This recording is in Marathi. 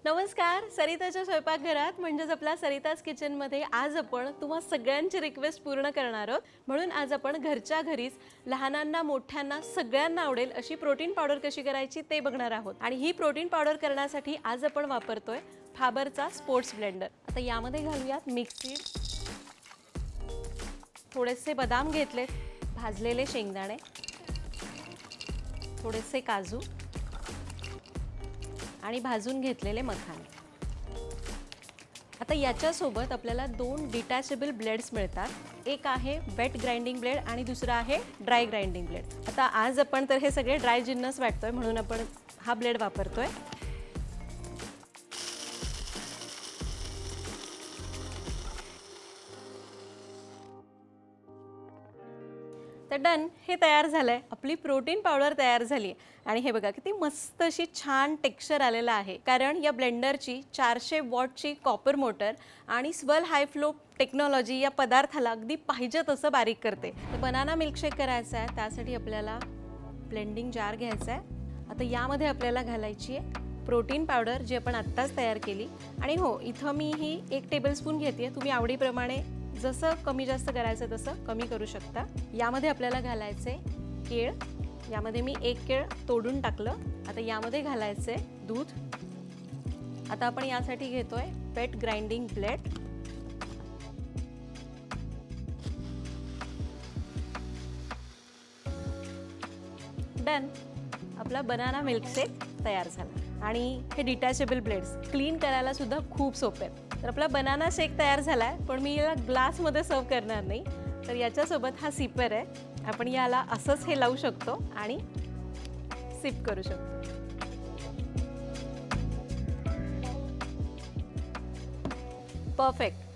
नमस्कार, सरिताच्या स्वयंपाकघरात म्हणजेच आपल्या सरिताज किचनमध्ये आज आपण तुम्हा सगळ्यांची रिक्वेस्ट पूर्ण करणार आहोत. म्हणून आज आपण घरच्या घरीच लहानांना मोठ्यांना सगळ्यांना आवडेल अशी प्रोटीन पावडर कशी करायची ते बघणार आहोत. आणि ही प्रोटीन पावडर करण्यासाठी आज आपण वापरतोय फाबरचा स्पोर्ट्स ब्लेंडर. आता यामध्ये घालूयात मिक्सी, थोडेसे बदाम घेतलेत, भाजलेले शेंगदाणे, थोडेसे काजू आणि भाजून घेतलेले मखाने. आता याच्यासोबत आपल्याला 2 डिटॅचेबल ब्लेड्स मिळतात. एक आहे वेट ग्राइंडिंग ब्लेड आणि दुसरा आहे ड्राय ग्राइंडिंग ब्लेड. आता आज आपण तर हे सगळे ड्राय जिन्नस वाटतोय म्हणून आपण हा ब्लेड वापरतोय. तर डन, हे तयार झालंय. आपली प्रोटीन पावडर तयार झाली आणि हे बघा किती मस्त अशी छान टेक्स्चर आलेलं आहे. कारण या ब्लेंडरची 400 वॉटची कॉपर मोटर आणि स्वेल हाय फ्लो टेक्नॉलॉजी या पदार्थाला अगदी पाहिजे तसं बारीक करते. तर बनाना मिल्कशेक करायचा आहे, त्यासाठी आपल्याला ब्लेंडिंग जार घ्यायचा आहे. आता यामध्ये आपल्याला घालायची आहे प्रोटीन पावडर जी आपण आत्ताच तयार केली. आणि हो, इथं मी ही 1 टेबलस्पून घेते. तुम्ही आवडीप्रमाणे जसं कमी जास्त करायचं तसं कमी करू शकता. यामध्ये आपल्याला घालायचे केळ. यामध्ये मी 1 केळ तोडून टाकलं. आता यामध्ये घालायचे दूध. आता आपण यासाठी घेतोय वेट ग्राइंडिंग ब्लेड. डन, आपला बनाना मिल्कशेक तयार झाला. आणि हे डिटॅचेबल ब्लेड्स क्लीन करायला सुद्धा खूप सोपे आहेत. तर आपला बनाना शेक तयार झाला आहे, पण मी याला ग्लासमध्ये सर्व करणार नाही. तर याच्यासोबत हा सिपर आहे. आपण याला असंच हे लावू शकतो आणि सिप करू शकतो. परफेक्ट.